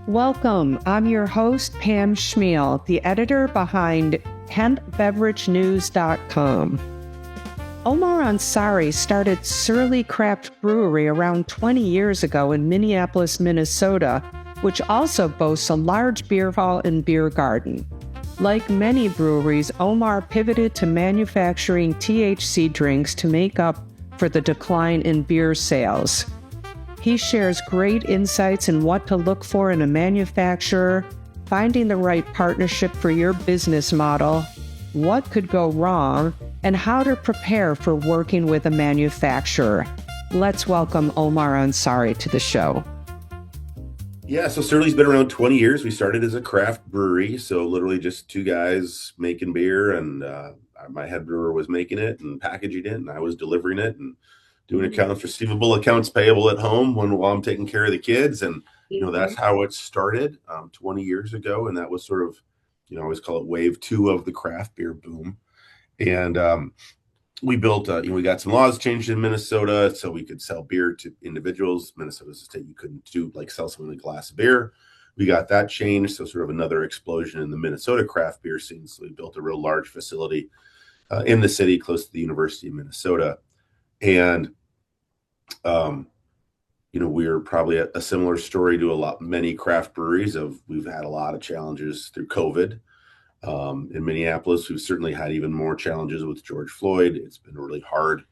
Welcome. I'm your host, Pam Schmiel, the editor behind hempbeveragenews.com. Omar Ansari started Surly Craft Brewery around 20 years ago in Minneapolis, Minnesota, which also boasts a large beer hall and beer garden. Like many breweries, Omar pivoted to manufacturing THC drinks to make up for the decline in beer sales. He shares great insights in what to look for in a manufacturer, finding the right partnership for your business model, what could go wrong, and how to prepare for working with a manufacturer. Let's welcome Omar Ansari to the show. Yeah, so Surly's been around 20 years. We started as a craft brewery, so literally just two guys making beer, and my head brewer was making it and packaging it, and I was delivering it and doing accounts receivable, accounts payable at home while I'm taking care of the kids. And, that's how it started 20 years ago. And that was sort of, I always call it wave two of the craft beer boom. And we built, we got some laws changed in Minnesota so we could sell beer to individuals. Minnesota's a state you couldn't sell someone a glass of beer. We got that changed. So sort of another explosion in the Minnesota craft beer scene. So we built a real large facility in the city close to the University of Minnesota. And, we're probably a similar story to many craft breweries. We've had a lot of challenges through COVID. In Minneapolis, we've certainly had even more challenges with George Floyd. It's been a really hard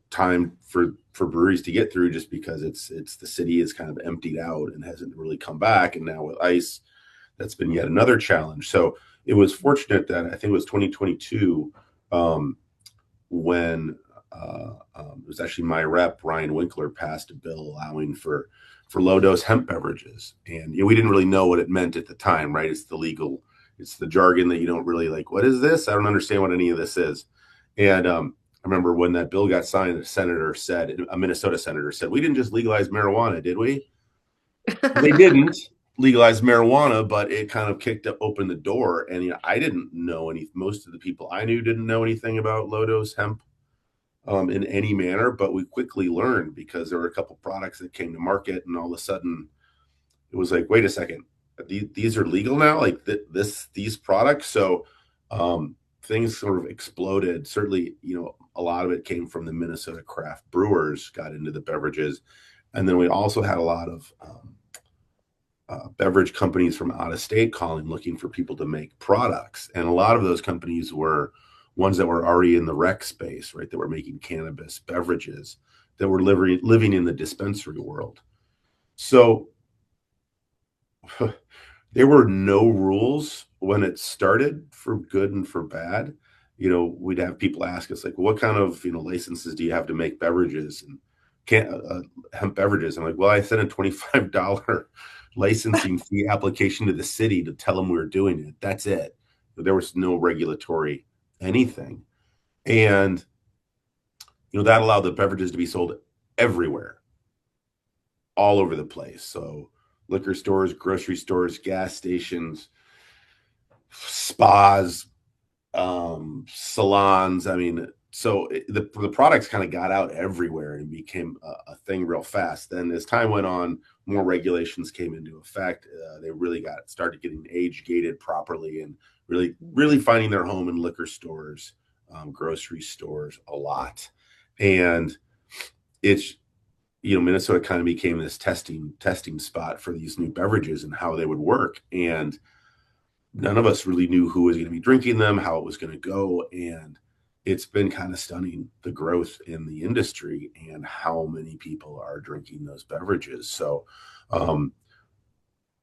time for breweries to get through, just because it's the city is kind of emptied out and hasn't really come back. And now with ICE, that's been yet another challenge. So it was fortunate that I think it was 2022 when it was actually my rep, Ryan Winkler, passed a bill allowing for low dose hemp beverages. And we didn't really know what it meant at the time, right? It's the jargon that you don't really like. What is this? I don't understand what any of this is. And I remember when that bill got signed, a Minnesota senator said, "We didn't just legalize marijuana, did we?" They didn't legalize marijuana, but it kind of kicked open the door. And I didn't know most of the people I knew didn't know anything about low dose hemp in any manner, but we quickly learned because there were a couple products that came to market, and all of a sudden it was like, wait a second, these are legal now, like these products. So things sort of exploded. Certainly, a lot of it came from the Minnesota craft brewers got into the beverages. And then we also had a lot of beverage companies from out of state calling, looking for people to make products. And a lot of those companies were ones that were already in the rec space, right? That were making cannabis beverages, that were living in the dispensary world. So there were no rules when it started, for good and for bad. We'd have people ask us, like, well, what kind of licenses do you have to make beverages and hemp beverages? I'm like, well, I sent a $25 licensing fee application to the city to tell them we were doing it. That's it. There was no regulatory anything. And that allowed the beverages to be sold everywhere, all over the place. So liquor stores, grocery stores, gas stations, spas, salons. I mean, so the products kind of got out everywhere and became a thing real fast. Then as time went on, more regulations came into effect. They really started getting age gated properly and really finding their home in liquor stores, grocery stores a lot. And it's, Minnesota kind of became this testing spot for these new beverages and how they would work. And none of us really knew who was going to be drinking them, how it was going to go. And it's been kind of stunning, the growth in the industry and how many people are drinking those beverages. So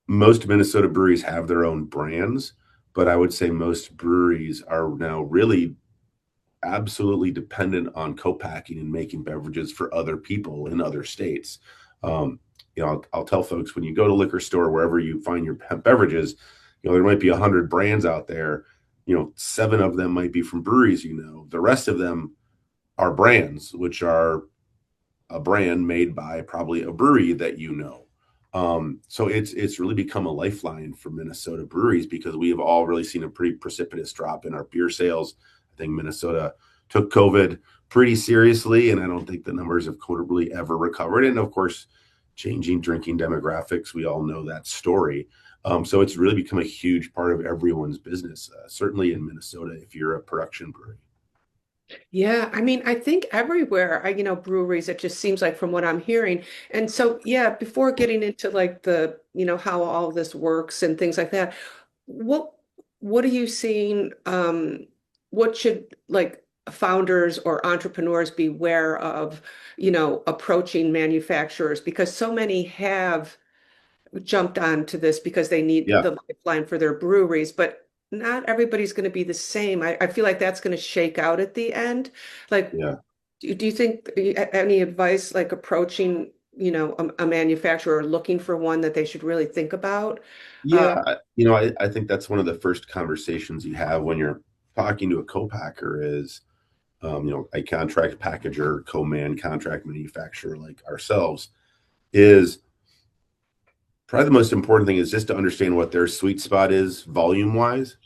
most Minnesota breweries have their own brands, but I would say most breweries are now really absolutely dependent on co-packing and making beverages for other people in other states. I'll tell folks, when you go to liquor store, wherever you find your beverages, there might be 100 brands out there. 7 of them might be from breweries. The rest of them are brands, which are a brand made by probably a brewery that So it's really become a lifeline for Minnesota breweries, because we have all really seen a pretty precipitous drop in our beer sales. I think Minnesota took COVID pretty seriously, and I don't think the numbers have really ever recovered. And of course, changing drinking demographics. We all know that story. So it's really become a huge part of everyone's business, certainly in Minnesota, if you're a production brewery. Yeah, I mean, I think everywhere, breweries, it just seems like from what I'm hearing. And so, yeah, before getting into like how all this works and things like that, what what are you seeing? What should like founders or entrepreneurs be aware of, approaching manufacturers? Because so many have jumped onto this because they need Yeah, the lifeline for their breweries, but not everybody's going to be the same. I feel like that's going to shake out at the end. Like, yeah. do you think any advice like approaching, a manufacturer or looking for one that they should really think about? Uh, Yeah, I think that's one of the first conversations you have when you're talking to a co-packer is, a contract packager, co-man, contract manufacturer like ourselves is probably the most important thing is just to understand what their sweet spot is volume wise.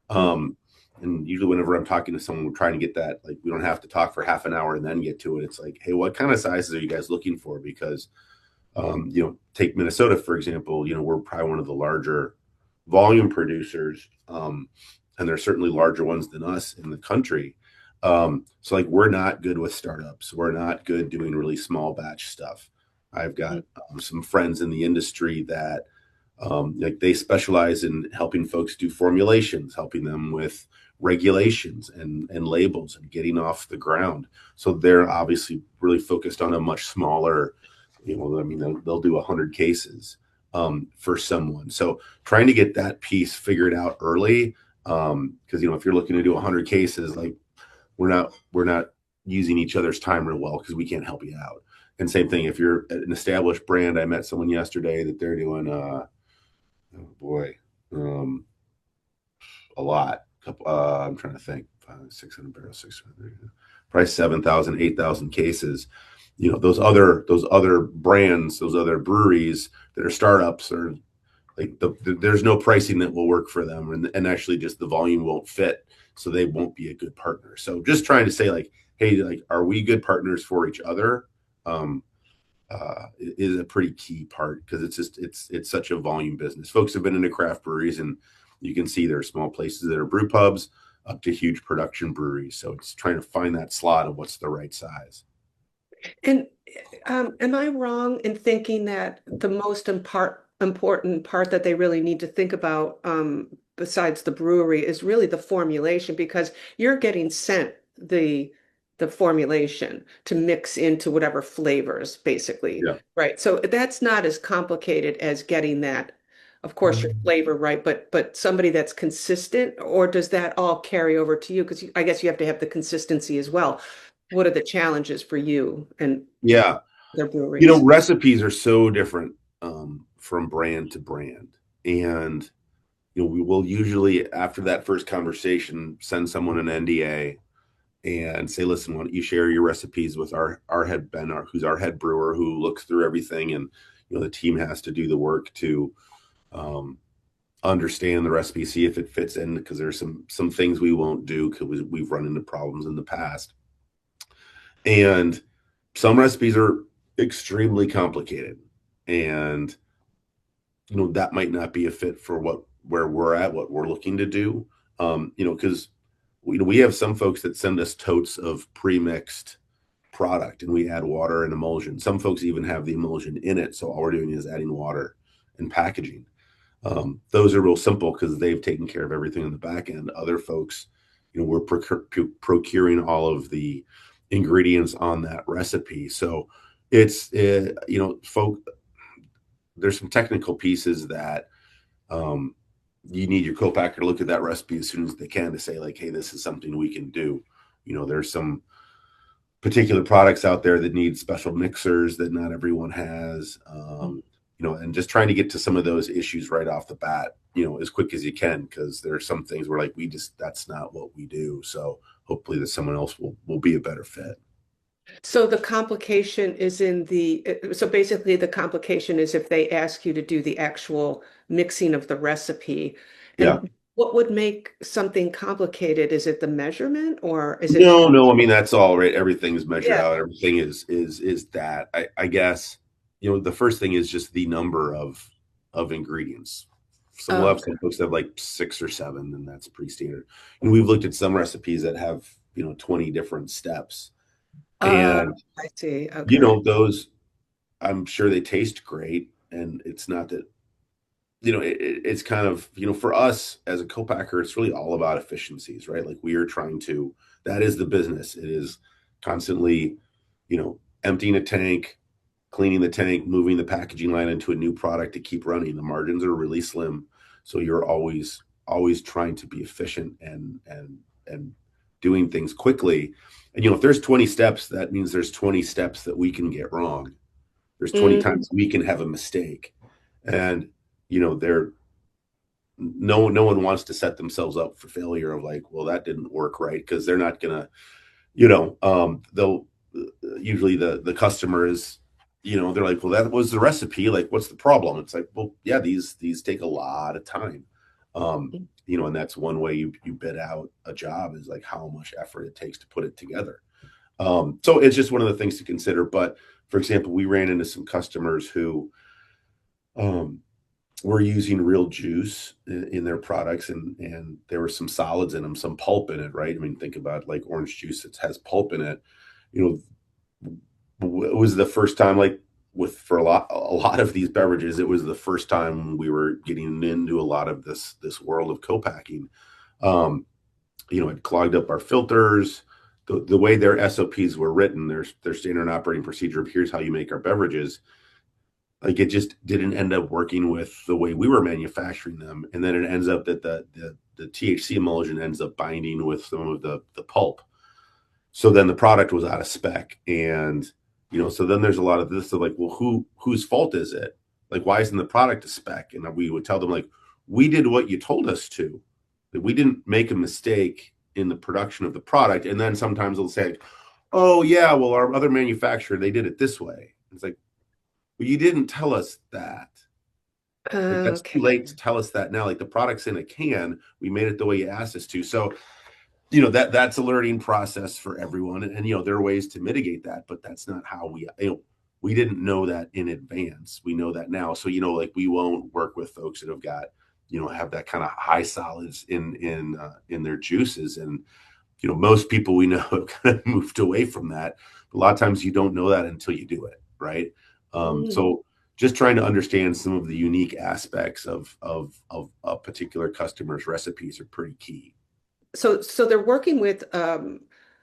Um, and usually whenever I'm talking to someone, we're trying to get that, like, we don't have to talk for half an hour and then get to it. It's like, hey, what kind of sizes are you guys looking for? Because take Minnesota, for example, we're probably one of the larger volume producers. And there's certainly larger ones than us in the country. So like we're not good with startups. We're not good doing really small batch stuff. I've got some friends in the industry that like they specialize in helping folks do formulations, helping them with regulations and labels and getting off the ground. So they're obviously really focused on a much smaller, I mean, they'll do 100 cases for someone. So trying to get that piece figured out early, because if you're looking to do 100 cases, like we're not using each other's time real well because we can't help you out. And same thing if you're an established brand. I met someone yesterday that they're doing oh boy, um, a lot. I'm trying to think. 600 barrels, 600, probably 7,000, 8,000 cases. Those other brands, those other breweries that are startups are like there's no pricing that will work for them, and actually just the volume won't fit, so they won't be a good partner. So just trying to say like, hey, like, are we good partners for each other? Um, is a pretty key part because it's such a volume business. Folks have been into craft breweries, and you can see there are small places that are brew pubs up to huge production breweries. So it's trying to find that slot of what's the right size. And am I wrong in thinking that the most important part that they really need to think about, besides the brewery, is really the formulation because you're getting sent the formulation to mix into whatever flavors, basically, Yeah. right? So that's not as complicated as getting that, of course, your flavor right, but somebody that's consistent, or does that all carry over to you? Because I guess you have to have the consistency as well. What are the challenges for you and Yeah. their breweries? Recipes are so different from brand to brand. And, we will usually, after that first conversation, send someone an NDA and say, listen, why don't you share your recipes with our head Ben, who's our head brewer, who looks through everything, and the team has to do the work to um, understand the recipe, see if it fits in, because there's some things we won't do because we've run into problems in the past, and some recipes are extremely complicated, and that might not be a fit for where we're at, what we're looking to do, because we have some folks that send us totes of pre-mixed product and we add water and emulsion. Some folks even have the emulsion in it, so all we're doing is adding water and packaging. Those are real simple because they've taken care of everything on the back end. Other folks, we're procuring all of the ingredients on that recipe. So it's folk there's some technical pieces that you need your co-packer to look at that recipe as soon as they can to say like, hey, this is something we can do. There's some particular products out there that need special mixers that not everyone has. And just trying to get to some of those issues right off the bat, as quick as you can, because there are some things where like that's not what we do. So hopefully that someone else will be a better fit. So the complication is so basically the complication is if they ask you to do the actual mixing of the recipe. Yeah. And what would make something complicated? Is it the measurement or is it, No, I mean that's all right. Everything's measured yeah. out. Everything is that. I guess the first thing is just the number of ingredients. So we'll have Okay. some folks that have like 6 or 7, and that's pretty standard. And we've looked at some recipes that have 20 different steps, Uh, and I see. Okay. those, I'm sure they taste great, and it's not that it's kind of, for us as a co-packer, it's really all about efficiencies, right? Like we are trying to, that is the business. It is constantly, emptying a tank, cleaning the tank, moving the packaging line into a new product to keep running. The margins are really slim. So you're always trying to be efficient and doing things quickly. And if there's 20 steps, that means there's 20 steps that we can get wrong. There's 20 Mhm. times we can have a mistake. And they're no one wants to set themselves up for failure of like, well, that didn't work right, because they're not gonna, they'll usually the customer is, they're like, well, that was the recipe, like what's the problem? It's like, well, yeah, these take a lot of time. And that's one way you bid out a job, is like how much effort it takes to put it together. So it's just one of the things to consider. But for example, we ran into some customers who um were using real juice in their products, and there were some solids in them, some pulp in it, right? I mean, think about like orange juice that has pulp in it. you it was the first time, like for a lot of these beverages, it was the first time we were getting into a lot of this world of co-packing. um it clogged up our filters. The way their SOPs were written, their standard operating procedure of here's how you make our beverages, like it just didn't end up working with the way we were manufacturing them. And then it ends up that the THC emulsion ends up binding with some of the pulp. So then the product was out of spec. And so then there's a lot of this of like, well, whose fault is it? Like, why isn't the product a spec? And we would tell them, like, we did what you told us to, that we didn't make a mistake in the production of the product. And then sometimes they'll say, oh yeah, well, our other manufacturer, they did it this way. It's like, well, you didn't tell us that. Like, that's too Okay. late to tell us that now. Like, the product's in a can, we made it the way you asked us to. So that's a learning process for everyone. And there are ways to mitigate that, but that's not how we didn't know that in advance. We know that now. So like, we won't work with folks that have got have that kind of high solids in their juices. And most people we know have kind of moved away from that. A lot of times you don't know that until you do it, right? Mhm. So just trying to understand some of the unique aspects of a particular customer's recipes are pretty key. So they're working with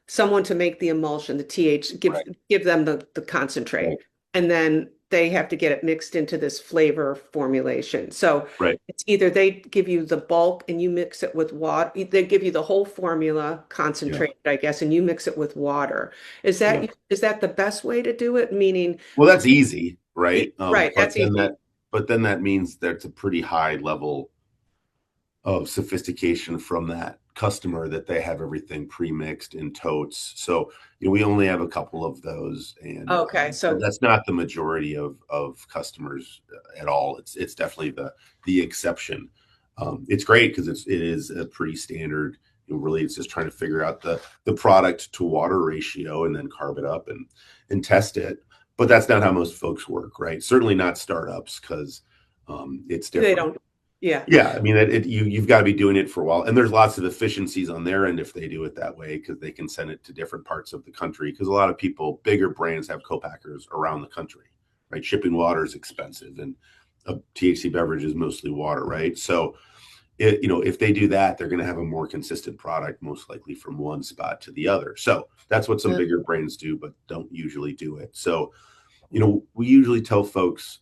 someone to make the emulsion, the TH, Right. give them the concentrate, Right. and then they have to get it mixed into this flavor formulation. So Right. it's either they give you the bulk and you mix it with water. They give you the whole formula Yeah. concentrated, I guess, and you mix it with water. Yeah. Is that the best way to do it? Meaning, Well, that's easy, right? right, that's easy. But then that means that's a pretty high level of sophistication from that customer, that they have everything pre-mixed in totes. So we only have a couple of those, and Okay, so that's not the majority of customers at all. It's definitely the exception. It's great because it is a pretty standard. Really, it's just trying to figure out the product to water ratio, and then carb it up and test it. But that's not how most folks work, right? Certainly not startups, because it's they different. don't, yeah. Yeah, I mean, you've got to be doing it for a while, and there's lots of efficiencies on their end if they do it that way, because they can send it to different parts of the country. Because a lot of people, bigger brands, have co-packers around the country, right? Shipping water is expensive, and a THC beverage is mostly water, right? So, if they do that, they're going to have a more consistent product, most likely from one spot to the other. So that's what some bigger brands do, but don't usually do it. So, we usually tell folks.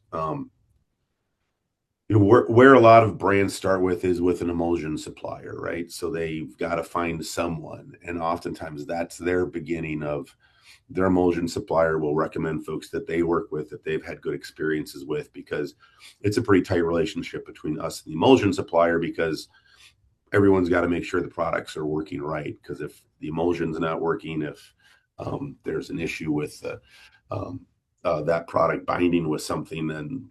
Where a lot of brands start with is with an emulsion supplier, right? So they've got to find someone, and oftentimes that's their beginning of their emulsion supplier will recommend folks that they work with, that they've had good experiences with, because it's a pretty tight relationship between us and the emulsion supplier, because everyone's got to make sure the products are working right. Because if the emulsion's not working, if there's an issue with um, that product binding with something,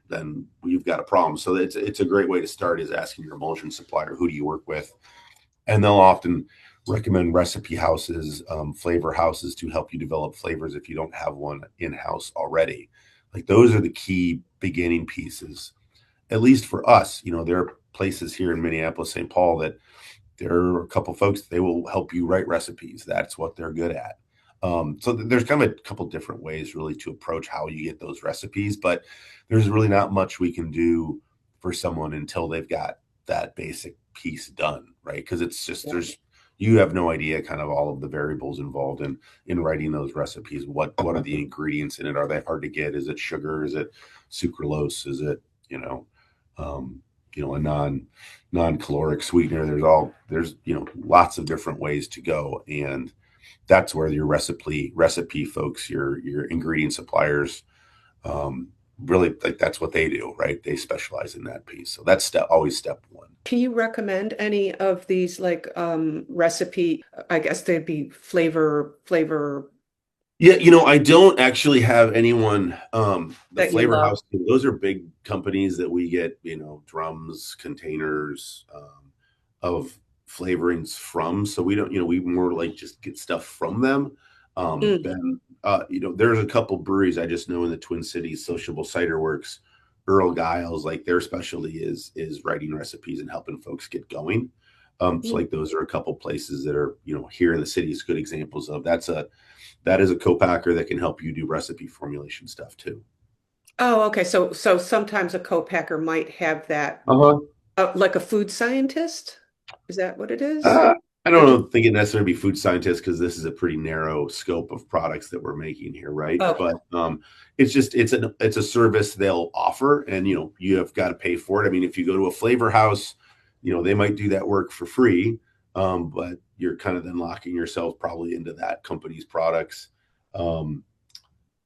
then we've got a problem. So it's a great way to start, is asking your emulsion supplier, who do you work with, and they'll often recommend recipe houses, flavor houses, to help you develop flavors if you don't have one in house already. Like those are the key beginning pieces, at least for us. There are places here in Minneapolis, St. Paul, that there are a couple folks, they will help you write recipes. That's what they're good at. So there's kind of a couple different ways really to approach how you get those recipes, but there's really not much we can do for someone until they've got that basic piece done, right? Because it's just you have no idea kind of all of the variables involved in writing those recipes. What are the ingredients in it? Are they hard to get? Is it sugar? Is it sucralose? Is it um, a non-caloric sweetener? There's lots of different ways to go, and that's where your recipe folks, your ingredient suppliers, um, really, like, that's what they do, right? They specialize in that piece. So that's always step one. Can you recommend any of these like recipe, I guess they'd be flavor Yeah, I don't actually have anyone. The that you Flavor love? House, those are big companies that we get, drums, containers, of flavorings from. So we don't, we more like just get stuff from them. Mm. Then, there's a couple breweries I just know in the Twin Cities, Sociable Cider Works, Earl Giles, like their specialty is writing recipes and helping folks get going. So Mm. like those are a couple places that are, here in the city is good examples of that is a co-packer that can help you do recipe formulation stuff too. Oh, okay. So sometimes a co-packer might have that, Uh-huh. like a food scientist. Is that what it is? Uh, I Or don't just, know, think it necessarily be food scientists because this is a pretty narrow scope of products that we're making here, right? okay. But it's a service they'll offer, and you have got to pay for it. I mean, if you go to a flavor house, they might do that work for free, but you're kind of then locking yourself probably into that company's products. Um,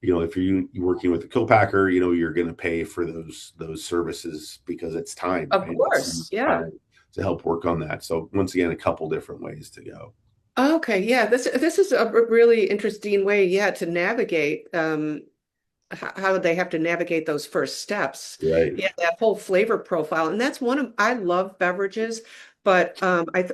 if you're working with a co-packer, you're going to pay for those services because it's time, Of right? course. It's Yeah. time to help work on that. So once again, a couple different ways to go. Okay. Yeah. This is a really interesting way, yeah, to navigate. How they have to navigate those first steps. Right. Yeah, that whole flavor profile. And that's one of, I love beverages, but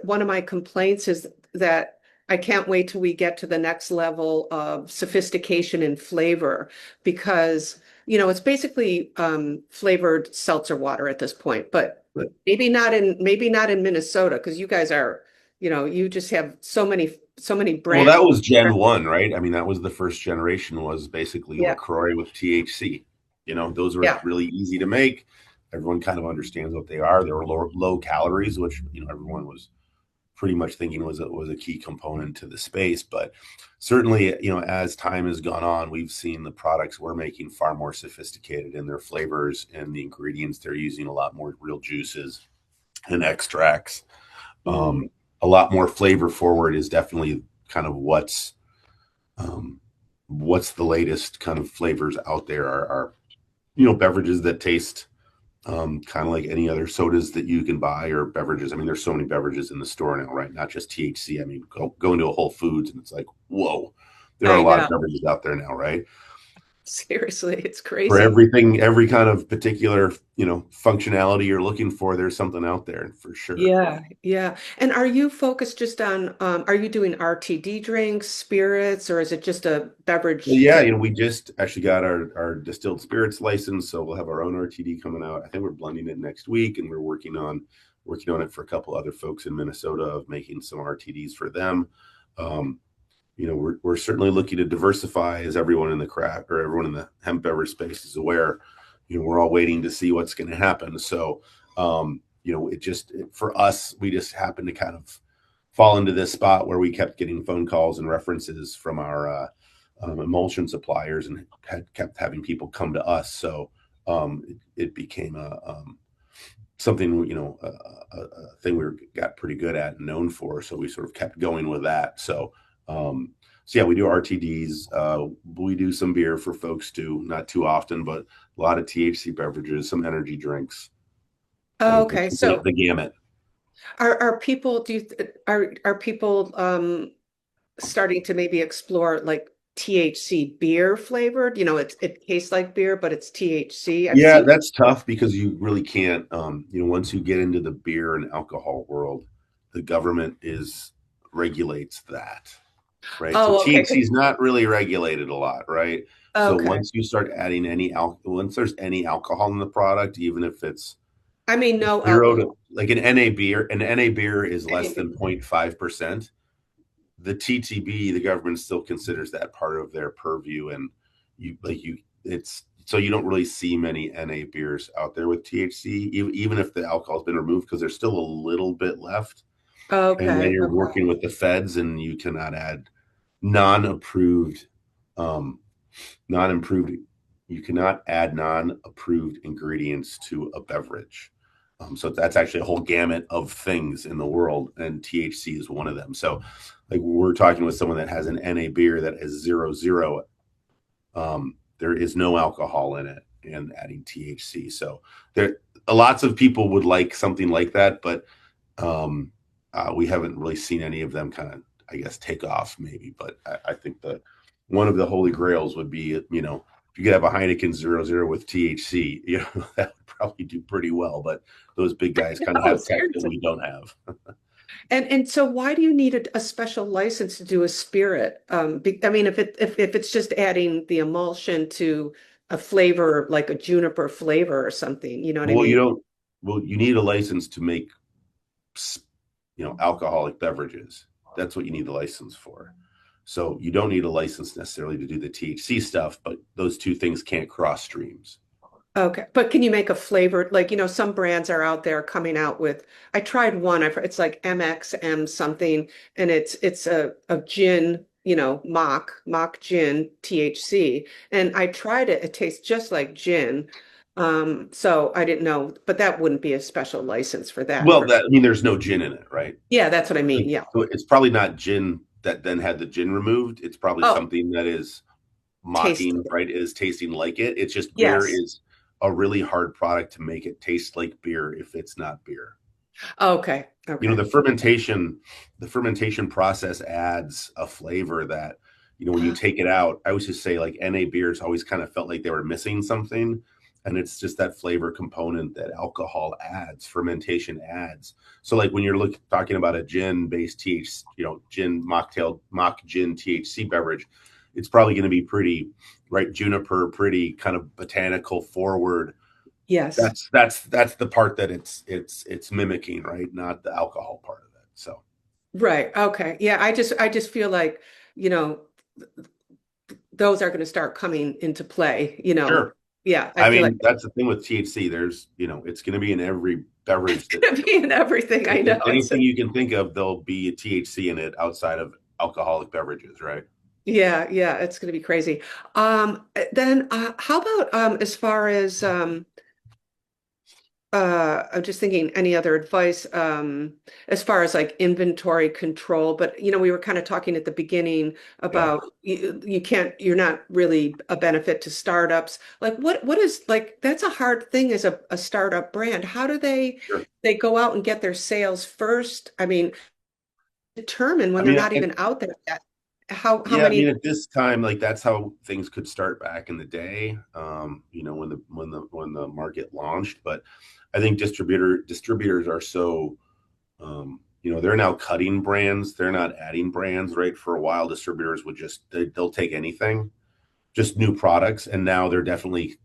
one of my complaints is that I can't wait till we get to the next level of sophistication and flavor because, it's basically flavored seltzer water at this point, but Right. maybe not in Minnesota because you guys are, you just have so many Well, brands. that was Gen 1, right? I mean, that was the first generation, was basically Yeah. LaCroix with THC. Those were Yeah. really easy to make. Everyone kind of understands what they are. They were low calories, which everyone was pretty much thinking was a key component to the space. But certainly, as time has gone on, we've seen the products we're making far more sophisticated in their flavors and the ingredients. They're using a lot more real juices and extracts. Mm. Um, a lot more flavor forward is definitely kind of um, what's the latest kind of flavors out there are beverages that taste kind of like any other sodas that you can buy, or beverages. I mean, there's so many beverages in the store now, right? Not just THC. I mean, go into a Whole Foods and it's like, whoa, there are a I lot of know. beverages out there now, right? Seriously, it's For crazy. everything, every kind of particular, functionality you're looking for, there's something out there for sure. Yeah, yeah. And are you focused just on, are you doing RTD drinks, spirits, or is it just a Well, beverage yeah, type? we just actually got our distilled spirits license, so we'll have our own RTD coming out. I think we're blending it next week, and we're working on it for a couple other folks in Minnesota, of making some RTDs for them. Um, we're certainly looking to diversify, as everyone in the craft or everyone in the hemp beverage space is aware. We're all waiting to see what's going to happen. So, for us, we just happened to kind of fall into this spot where we kept getting phone calls and references from our emulsion suppliers, and had kept having people come to us. So it became something, a thing got pretty good at and known for. So we sort of kept going with that. So yeah, we do RTDs. We do some beer for folks too, not too often, but a lot of THC beverages, some energy drinks, Oh, okay. the gamut. Are people are people starting to maybe explore like THC beer flavored? It tastes like beer, but it's THC. I've Yeah, seen. that's tough because you really can't. Once you get into the beer and alcohol world, the government regulates that, right? So Oh, okay. THC is not really regulated a lot, right? So Okay. once you start adding once there's any alcohol in the product, even if it's I mean, no zero to alcohol. like an NA beer is less than 0.5%. The TTB, the government still considers that part of their purview, and it's so you don't really see many NA beers out there with THC, even if the alcohol's been removed, because there's still a little bit left. And then Okay. you're Okay. working with the feds, and you cannot add non-approved, um, non-improved. You cannot add non-approved ingredients to a beverage. So that's actually a whole gamut of things in the world, and THC is one of them. So, like we're talking with someone that has an NA beer that is 0.0, there is no alcohol in it, and adding THC. So there, lots of people would like something like that, but um, we haven't really seen any of them kind of, I guess, take off. Maybe, but I think the one of the holy grails would be, if you could have a Heineken 0.0 with THC, that would probably do pretty well. But those big guys kind of Oh, have tech that seriously. we don't have. And so why do you need a special license to do a spirit? I mean, if it's just adding the emulsion to a flavor like a juniper flavor or something, you know what I Well, you mean? don't. Well, you need a license to make, alcoholic beverages. That's what you need the license for. So you don't need a license necessarily to do the THC stuff, but those two things can't cross streams. Okay, but can you make a flavored, like, some brands are out there coming out with, I tried one, it's like MXM something, and it's a gin, mock gin THC. And I tried it, it tastes just like gin. So I didn't know, but that wouldn't be a special license for that Well, for that I mean, there's no gin in it, right? yeah, that's what I Like, mean. Yeah. so it's probably not gin that then had the gin removed. It's probably Oh, something that is taste. mocking, right? Is tasting like it. It's just beer Yes. is a really hard product to make it taste like beer if it's not beer. Okay. Okay. The fermentation process adds a flavor that, when you take it out, I always just say like NA beers always kind of felt like they were missing something. And it's just that flavor component that alcohol adds, fermentation adds. So like when you're talking about a gin based THC, gin mock gin THC beverage, it's probably going to be pretty, right, juniper, pretty kind of botanical forward. Yes. That's the part that it's mimicking, right? Not the alcohol part of it. So Right. Okay. Yeah, I just feel like, you know, those are going to start coming into play. sure. Yeah, I I feel like mean, that's the thing with THC. There's, it's going to be in every beverage it's that, going to be in everything. I know. anything you can think of, there'll be a THC in it outside of alcoholic beverages, right? Yeah, yeah, it's going to be crazy. Then how about as far as I'm just thinking any other advice as far as like inventory control, but we were kind of talking at the beginning Yeah, about you're not really a benefit to startups. Like what is like that's a hard thing as a startup brand. How do sure. they go out and get their sales first? I mean, determine I when they're mean, not even out there yet. How yeah, I mean, many at this time, like that's how things could start back in the day. When the market launched, but I think distributors are so, they're now cutting brands. They're not adding brands, right? For a while, distributors would they'll take anything, just new products, and now they're definitely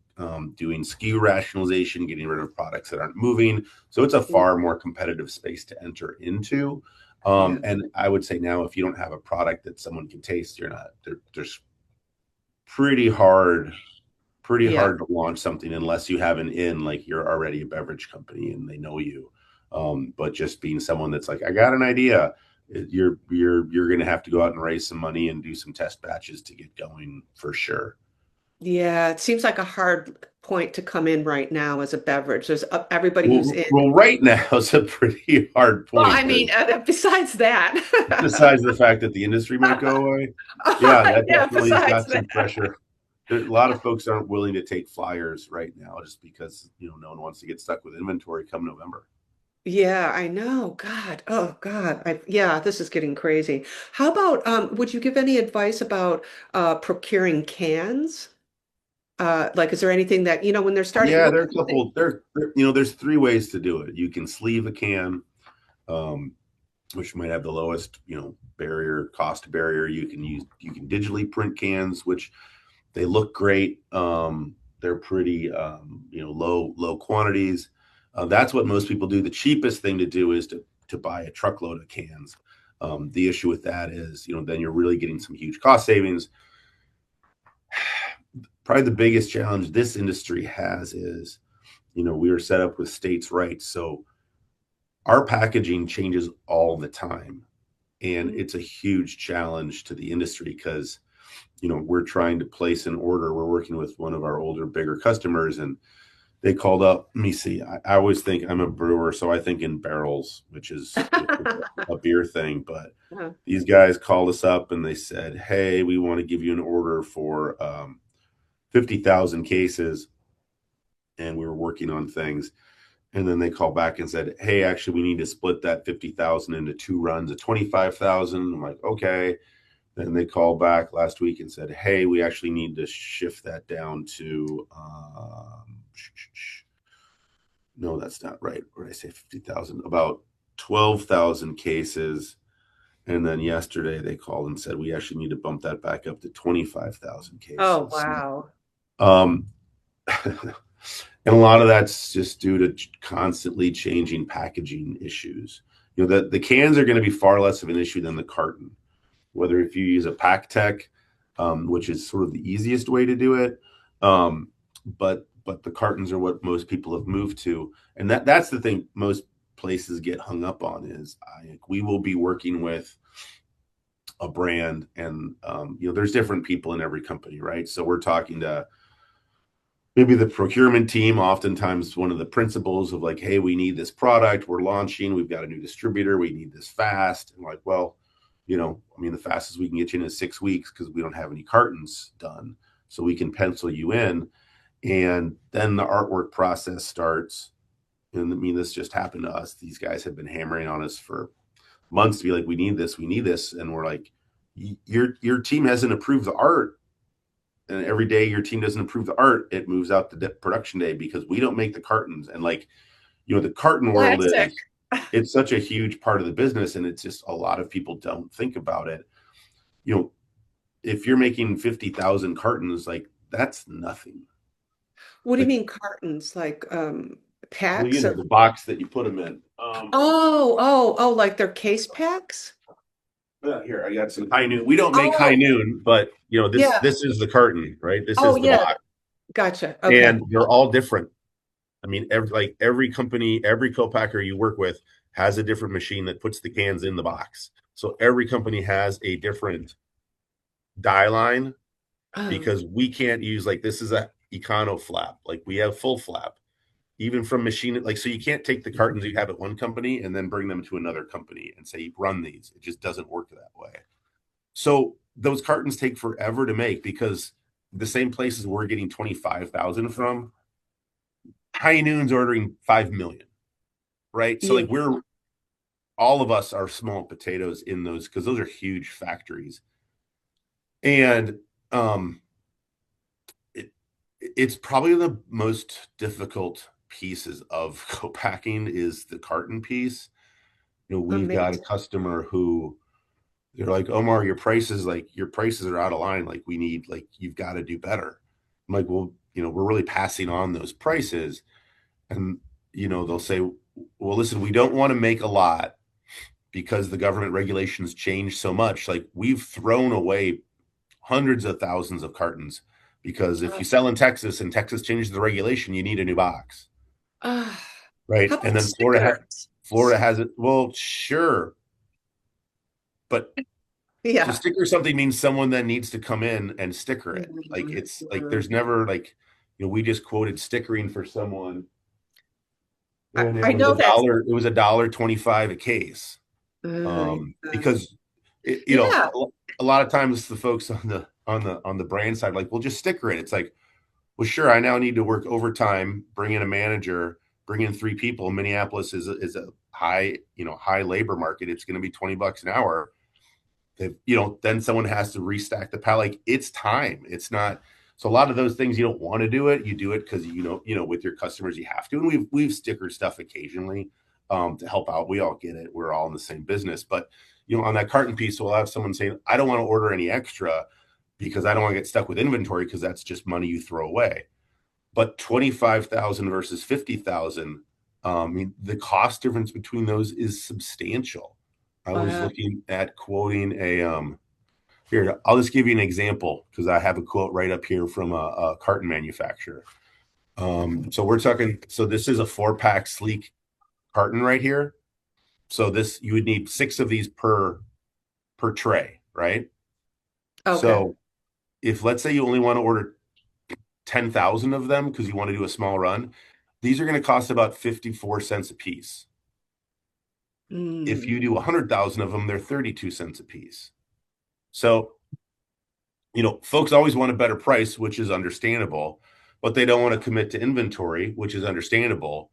doing SKU rationalization, getting rid of products that aren't moving. So it's a far more competitive space to enter into. yeah. And I would say now, if you don't have a product that someone can taste, you're not. There's pretty hard, pretty Yeah. hard to launch something unless you have an in, like you're already a beverage company and they know you. But just being someone that's like, I got an idea, you're going to have to go out and raise some money and do some test batches to get going for sure. Yeah, it seems like a hard point to come in right now as a beverage. There's everybody who's in. Well, right now is a pretty hard Well, point I because mean, besides that. besides the fact that the industry might go away, yeah, that Yeah, definitely has besides got some that. pressure. A lot of folks aren't willing to take flyers right now just because no one wants to get stuck with inventory come November. Yeah, I know. God. Oh, God. Yeah, this is getting crazy. How about would you give any advice about procuring cans? Like, is there anything that, when they're starting, Yeah, what there are a kind of thing? couple. There's three ways to do it. You can sleeve a can, um, which might have the lowest, cost barrier. You can digitally print cans, which They look great. They're pretty, low quantities. That's what most people do. The cheapest thing to do is to buy a truckload of cans. The issue with that is, then you're really getting some huge cost savings. Probably the biggest challenge this industry has is, we are set up with states' rights. So our packaging changes all the time. And it's a huge challenge to the industry because, we're trying to place an order. We're working with one of our older, bigger customers, and they called up. Let me see. I always think I'm a brewer, so I think in barrels, which is a beer thing. But Uh-huh. these guys called us up and they said, "Hey, we want to give you an order for 50,000 cases," and we were working on things. And then they called back and said, "Hey, actually, we need to split that 50,000 into two runs of 25,000." I'm like, "Okay." Then they called back last week and said, "Hey, we actually need to shift that down to no, that's not right. Where did I say 50,000? About 12,000 cases." And then yesterday they called and said, "We actually need to bump that back up to 25,000 Oh, cases." wow. Um, and a lot of that's just due to constantly changing packaging issues. The cans are going to be far less of an issue than the carton. Whether if you use a pack tech, which is sort of the easiest way to do it, but the cartons are what most people have moved to, and that's the thing most places get hung up on is we will be working with a brand, and there's different people in every company, right? So we're talking to maybe the procurement team, oftentimes one of the principals of like, "Hey, we need this product, we're launching, we've got a new distributor, we need this fast." And like, well, the fastest we can get you in is 6 weeks because we don't have any cartons done. So we can pencil you in. And then the artwork process starts. And this just happened to us. These guys have been hammering on us for months to be like, "We need this, we need this." And we're like, your team hasn't approved the art. And every day your team doesn't approve the art, it moves out to production day because we don't make the cartons. And like, the carton world Plastic. is, it's such a huge part of the business, and it's just a lot of people don't think about it. If you're making 50,000 cartons, like that's nothing. What do you Like, mean cartons? Like well, packs the or box that you put them in. oh, like they're case packs? Here I got some high noon. We don't make high Oh, noon, but this yeah. this is the carton, right? This Oh, is the yeah. box, Gotcha. Okay. and they're all different. Every company, every co-packer you work with has a different machine that puts the cans in the box. So every company has a different die line Oh, because we can't use like this is a econo flap. Like we have full flap. Even from machine, like, so you can't take the cartons you have at one company and then bring them to another company and say, "Run these." It just doesn't work that way. So those cartons take forever to make because the same places we're getting 25,000 from, High Noon's ordering 5 million, right? So yeah. like all of us are small potatoes in those because those are huge factories. And um, it, it's probably the most difficult pieces of co-packing is the carton piece. We've got a Amazing. customer who they're like, "Omar, your prices are out of line. Like we need, like, you've got to do better." I'm like, "Well, we're really passing on those prices." And, they'll say, "Well, listen, we don't want to make a lot because the government regulations change so much. Like we've thrown away hundreds of thousands of cartons because if Uh, you sell in Texas and Texas changes the regulation, you need a new box." uh, Right. how And about then stickers? Florida has it. Well, sure. But to Yeah. sticker something means someone then needs to come in and sticker it. Like Mhm, it's like mhm. there's never like, we just quoted stickering for someone and I know that's it was $1.25 a case. yeah. Because Yeah. a lot of times the folks on the brand side like, "Well, just sticker it." It's like, well, sure, I now need to work overtime, bring in a manager, bring in three people. Minneapolis is a high labor market. It's going to be $20 an hour. Then someone has to restack the pallet. Like it's time. It's not. So a lot of those things you don't want to do it. You do it because with your customers you have to. And we've stickered stuff occasionally to help out. We all get it. We're all in the same business. But on that carton piece, we'll have someone saying, "I don't want to order any extra." because I don't want to get stuck with inventory because that's just money you throw away. But 25,000 versus 50,000, I mean, the cost difference between those is substantial. I was Uh, looking at quoting a here. I'll just give you an example because I have a quote right up here from a carton manufacturer. So we're talking. So this is a 4-pack sleek carton right here. So this you would need 6 of these per tray, right? okay. So if let's say you only want to order 10,000 of them because you want to do a small run, these are going to cost about 54 cents a piece. If Mm, you do 100,000 of them, they're 32 cents a piece. So, folks always want a better price, which is understandable, but they don't want to commit to inventory, which is understandable.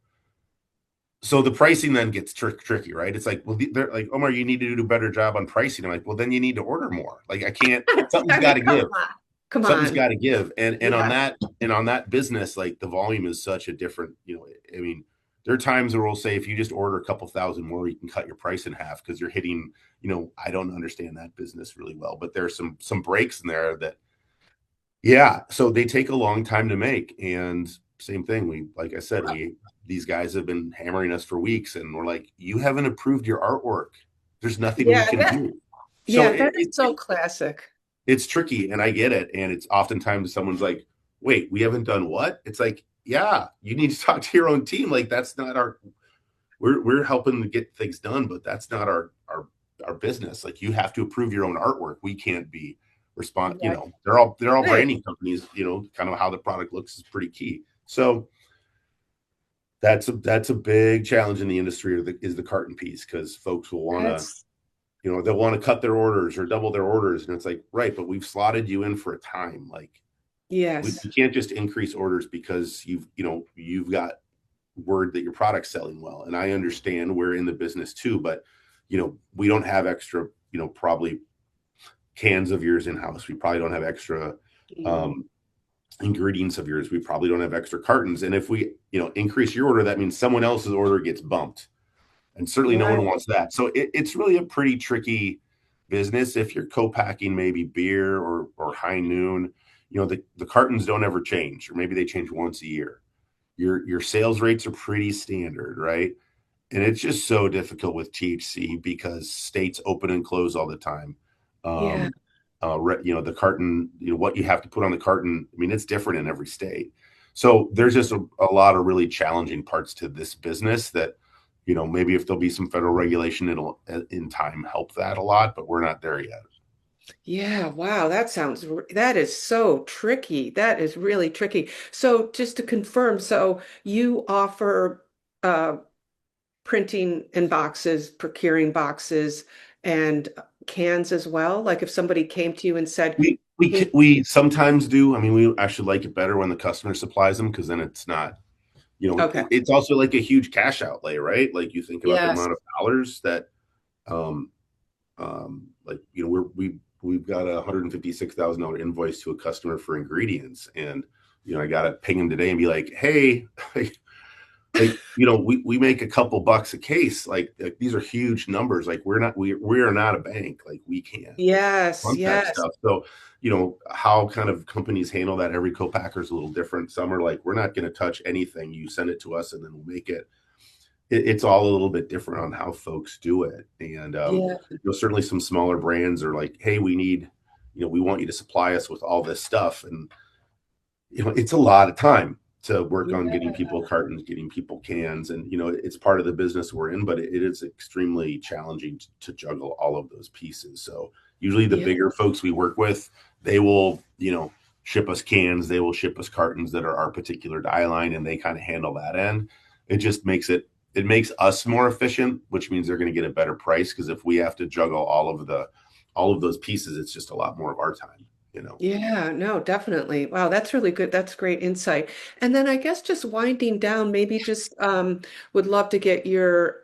So the pricing then gets tricky, right? It's like, well, they're like, Omar, you need to do a better job on pricing. I'm like, well, then you need to order more. Like, I can't. Something's I got mean, to come give. on. Come Something's on. got to give. And on Yes. that business, like the volume is such a different. I mean, there are times where we'll say if you just order a couple thousand more, you can cut your price in half because you're hitting. I don't understand that business really well, but there's some breaks in there that yeah, so they take a long time to make. And same thing, like I said, these guys have been hammering us for weeks, and we're like, you haven't approved your artwork. There's nothing we Yeah, can do. So yeah, that is so classic. it's tricky, and I get it. And it's oftentimes someone's like, wait, we haven't done what? It's like, yeah, you need to talk to your own team. Like that's not our we're helping to get things done, but that's not our business. Like you have to approve your own artwork. We can't be respond. Right. They're all Right. branding companies. Kind of how the product looks is pretty key. So that's a big challenge in the industry. Is the carton piece because folks will want to That's they'll want to cut their orders or double their orders, and it's like right, but we've slotted you in for a time. Like we yes. can't just increase orders because you've got word that your product's selling well. And I understand we're in the business too, but we don't have extra, probably cans of yours in house. We probably don't have extra Mm, um, ingredients of yours. We probably don't have extra cartons. And if we, increase your order, that means someone else's order gets bumped. And certainly no one right. wants that. So it's really a pretty tricky business. If you're co-packing maybe beer or high noon, the cartons don't ever change, or maybe they change once a year. Your sales rates are pretty standard, right? And it's just so difficult with THC because states open and close all the time. Yeah. Um, the carton, what you have to put on the carton. I mean, it's different in every state. So there's just a lot of really challenging parts to this business that, maybe if there'll be some federal regulation, it'll in time help that a lot, but we're not there yet. Yeah. Wow. That is so tricky. That is really tricky. So just to confirm, so you offer uh printing in boxes, procuring boxes, and cans as well? Like if somebody came to you and said, "Hey, We sometimes do. I mean, we actually like it better when the customer supplies them because then it's not okay, it's also like a huge cash outlay, right? Like you think about the yes, amount of dollars that, um, like we've got a $156,000 invoice to a customer for ingredients, and I got to ping him today and be like, hey, we make a couple bucks a case. Like these are huge numbers. Like we are not a bank. Like we can't yes, fund that yes, stuff. So, how kind of companies handle that, every co-packer is a little different. Some are like, we're not going to touch anything. You send it to us and then we'll make it. It's all a little bit different on how folks do it. And, yeah, certainly some smaller brands are like, hey, we want you to supply us with all this stuff. And, it's a lot of time to work on getting yeah, people cartons, getting people cans. And, it's part of the business we're in, but it is extremely challenging to juggle all of those pieces. So usually the yeah, bigger folks we work with, they will, ship us cans, they will ship us cartons that are our particular die line, and they kind of handle that end. It just makes us more efficient, which means they're going to get a better price. Because if we have to juggle all of those pieces, it's just a lot more of our time. yeah, no, definitely. Wow, that's really good. That's great insight. And then I guess just winding down, maybe just would love to get your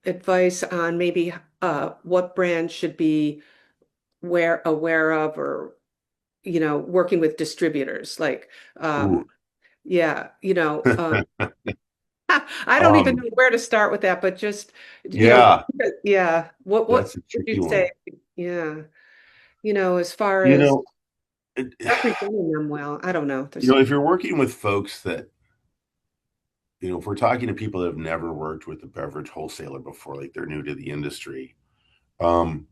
advice on maybe what brands should be aware of or working with distributors like Ooh. yeah, I don't even um, know where to start with that, but just yeah, yeah, what that's a would tricky you say? one. Yeah, as far You as know, representing them well. I don't know. You There's know, if you're working with folks that, you know, if we're talking to people that have never worked with a beverage wholesaler before, like they're new to the industry, um,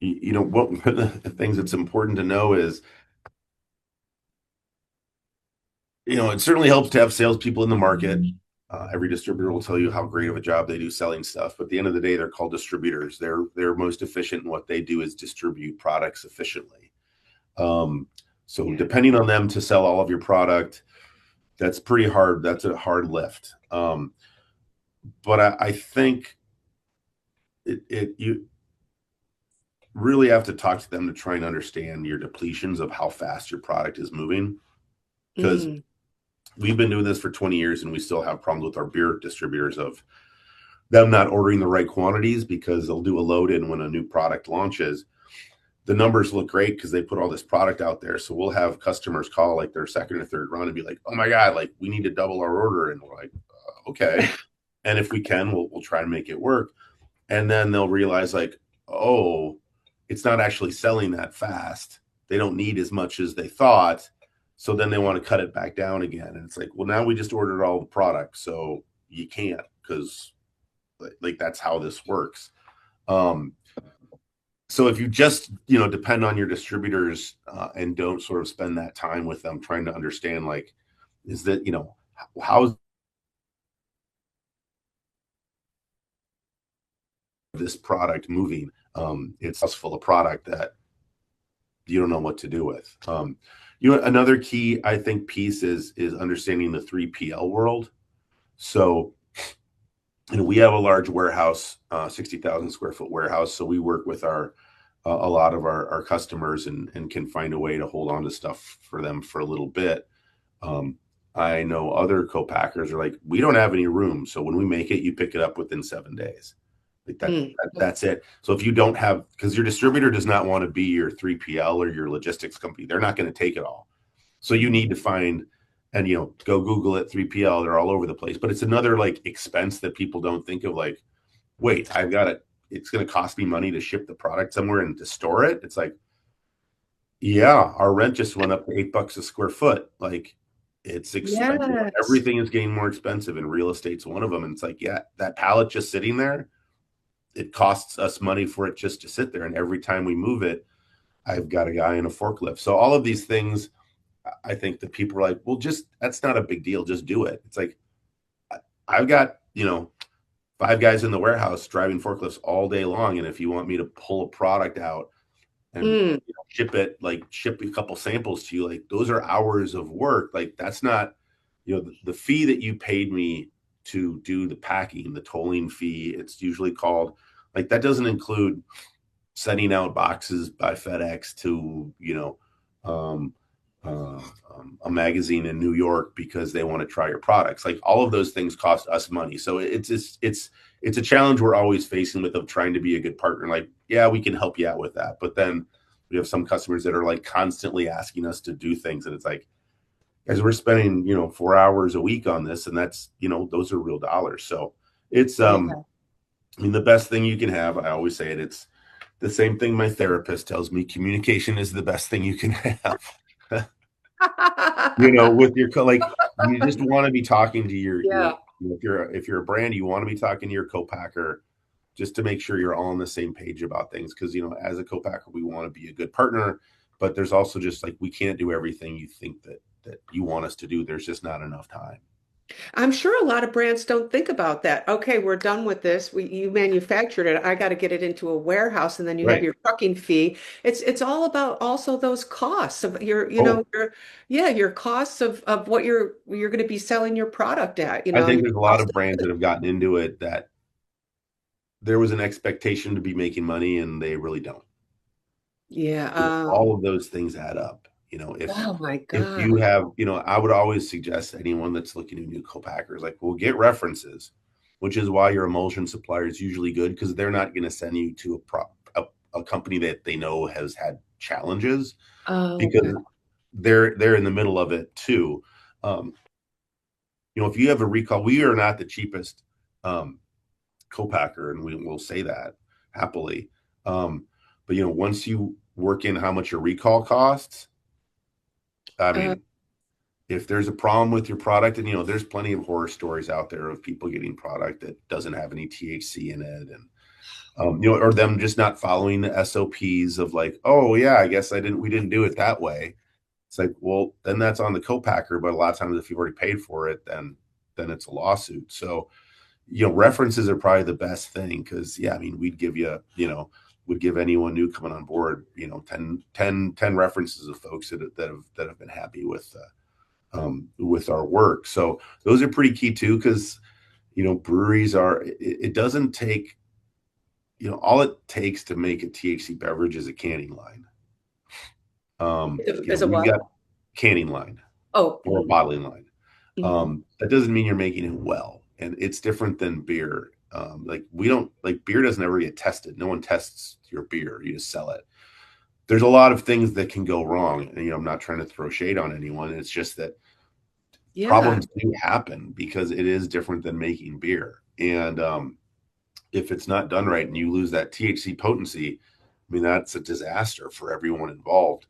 you know, what one of the things that's important to know is, you know, it certainly helps to have salespeople in the market. Every distributor will tell you how great of a job they do selling stuff, but at the end of the day, they're called distributors. They're most efficient in what they do is distribute products efficiently. Um, so yeah. depending on them to sell all of your product, that's pretty hard. That's a hard lift. But I think you really have to talk to them to try and understand your depletions of how fast your product is moving. Because Mm, we've been doing this for 20 years and we still have problems with our beer distributors of them not ordering the right quantities because they'll do a load in when a new product launches. The numbers look great because they put all this product out there. So we'll have customers call like their second or third run and be like, "Oh my god, like we need to double our order," and we're like, "Okay." And if we can, we'll try and make it work. And then they'll realize like, oh, it's not actually selling that fast. They don't need as much as they thought. So then they want to cut it back down again. And it's like, well, now we just ordered all the product. So you can't because like that's how this works. Um, so if you just, you know, depend on your distributors and don't sort of spend that time with them trying to understand like, is that, you know, how's this product moving? It's full of product that you don't know what to do with. You know, another key I think piece is understanding the 3PL world. So, you know, we have a large warehouse, 60,000 square foot warehouse. So we work with our a lot of our customers and can find a way to hold on to stuff for them for a little bit. Um, I know other co-packers are like, we don't have any room, so when we make it, you pick it up within 7 days. Like mm. that's it. So if you don't have, because your distributor does not want to be your 3PL or your logistics company, they're not going to take it all. So you need to find, and you know, go Google it, 3PL, they're all over the place. But it's another like expense that people don't think of, like, wait, I've got it. It's going to cost me money to ship the product somewhere and to store it. It's like, yeah, our rent just went up to $8 a square foot. Like it's expensive. Yes. Everything is getting more expensive, and real estate's one of them. And it's like, yeah, that pallet just sitting there, it costs us money for it just to sit there. And every time we move it, I've got a guy in a forklift. So all of these things, I think that people are like, well, just that's not a big deal. Just do it. It's like I've got, you know, 5 guys in the warehouse driving forklifts all day long. And if you want me to pull a product out and Mm, you know, ship it, like ship a couple samples to you, like those are hours of work. Like that's not, you know, the fee that you paid me to do the packing, the tolling fee, it's usually called, like that doesn't include sending out boxes by FedEx to, you know, um, uh, a magazine in New York because they want to try your products. Like all of those things cost us money. So it's a challenge we're always facing with of trying to be a good partner. Like, yeah, we can help you out with that, but then we have some customers that are like constantly asking us to do things, and it's like, guys, we're spending, you know, 4 hours a week on this, and that's, you know, those are real dollars. So it's yeah. I mean, the best thing you can have, I always say it, it's the same thing my therapist tells me, communication is the best thing you can have. You know, with your like you just want to be talking to your Yeah. if you're a brand, you want to be talking to your co-packer just to make sure you're all on the same page about things. Because you know, as a co-packer, we want to be a good partner, but there's also just like we can't do everything you think that you want us to do. There's just not enough time. I'm sure a lot of brands don't think about that. Okay, we're done with this. You manufactured it. I got to get it into a warehouse, and then you have Right. your trucking fee. It's all about also those costs of your, Oh, your costs of what you're going to be selling your product at, I think your there's a lot cost of of brands that goods. have gotten into it that there was an expectation to be making money and they really don't. Yeah. You know, all of those things add up. You know, Oh my if you God. have, you know, I would always suggest anyone that's looking at new co-packers, like, well, get references, which is why your emulsion supplier is usually good because they're not going to send you to a company that they know has had challenges Oh, because okay. they're in the middle of it too. Um, you know, if you have a recall, we are not the cheapest um, co-packer, and we will say that happily. Um, but you know, work in how much your recall costs. I Uh, mean, if there's a problem with your product, and there's plenty of horror stories out there of people getting product that doesn't have any THC in it, and or them just not following the SOPs of like, oh yeah, I guess we didn't do it that way. It's like, well, then that's on the co-packer. But a lot of times, if you've already paid for it, then it's a lawsuit. So, references are probably the best thing because, yeah, I mean, we'd give would give anyone new coming on board, 10 references of folks that have been happy with our work. So those are pretty key too, because breweries it doesn't take, all it takes to make a THC beverage is a canning line. as a We've what? got canning line Oh, or a bottling line. mhm. That doesn't mean you're making it well, and it's different than beer. We don't like beer doesn't ever get tested. No one tests your beer. You just sell it. There's a lot of things that can go wrong, and I'm not trying to throw shade on anyone. It's just that Yeah. problems do happen because it is different than making beer, and if it's not done right and you lose that THC potency, I mean, that's a disaster for everyone involved.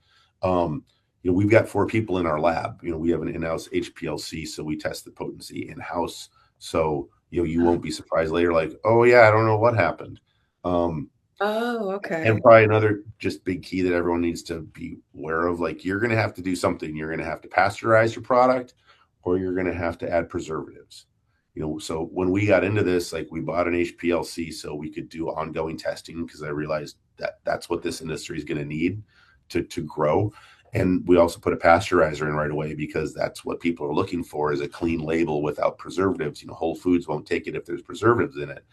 We've got 4 people in our lab. We have an in-house HPLC, so we test the potency in-house. So, you won't be surprised later, like, oh yeah, I don't know what happened. Oh, And okay. probably another just big key that everyone needs to be aware of, like, you're going to have to do something. You're going to have to pasteurize your product, or you're going to have to add preservatives. So when we got into this, like, we bought an HPLC so we could do ongoing testing, because I realized that that's what this industry is going to need to grow. And we also put a pasteurizer in right away, because that's what people are looking for, is a clean label without preservatives. Whole Foods won't take it if there's preservatives in it.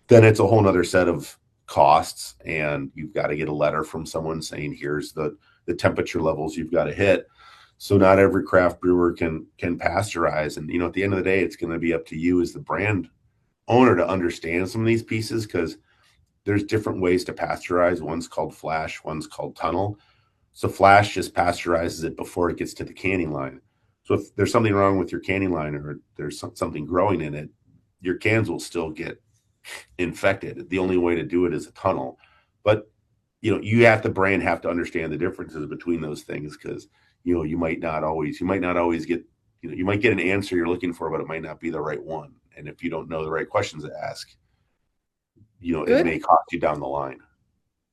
Then it's a whole nother set of costs, and you've got to get a letter from someone saying, here's the temperature levels you've got to hit. So not every craft brewer can pasteurize. And, at the end of the day, it's going to be up to you as the brand owner to understand some of these pieces, because there's different ways to pasteurize. One's called flash, one's called tunnel. So flash just pasteurizes it before it gets to the canning line. So if there's something wrong with your canning line, or there's something growing in it, your cans will still get infected. The only way to do it is a tunnel. But the brand have to understand the differences between those things, because you might not always get, you might get an answer you're looking for, but it might not be the right one. And if you don't know the right questions to ask, it Good. may cost you down the line.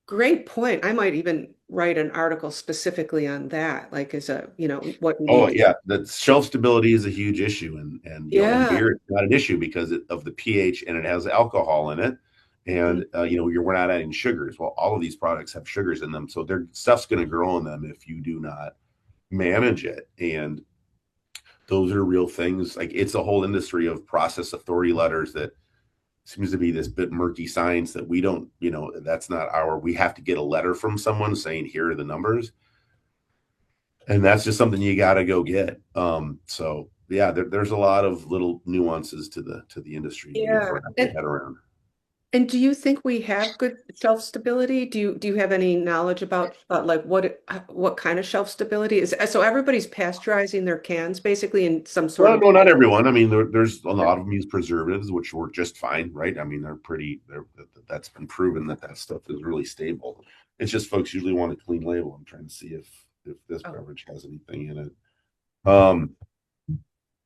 Great point. I might even write an article specifically on that, like as what we Oh need to. yeah, the shelf stability is a huge issue, and Yeah. beer is not an issue because of the pH, and it has alcohol in it, Mhm. and we're not adding sugars. Well, all of these products have sugars in them, so their stuff's going to grow in them if you do not manage it. And those are real things. Like, it's a whole industry of process authority letters that seems to be this bit murky science that we don't, that's not we have to get a letter from someone saying, here are the numbers. And that's just something you got to go get. So yeah, there's a lot of little nuances to the industry you got to Yeah. wrap your head around. And do you think we have good shelf stability? Do you have any knowledge about like what kind of shelf stability is? So everybody's pasteurizing their cans basically in some sort Well, of. no, not everyone. I mean, there's a lot of them use preservatives, which work just fine, right? I mean, that's been proven that stuff is really stable. It's just folks usually want a clean label. I'm trying to see if this Oh, beverage has anything in it.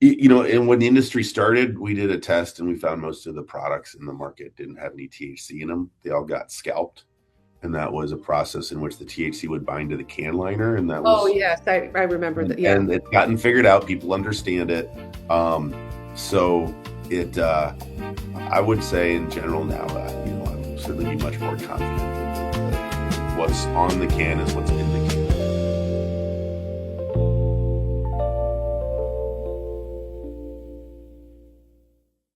And when the industry started, we did a test and we found most of the products in the market didn't have any THC in them. They all got scalped, and that was a process in which the THC would bind to the can liner, and that oh was yes, I remember that. Yeah. and it's gotten figured out. People understand it. So it, I would say in general now, I would certainly be much more confident that what's on the can is what's in the can.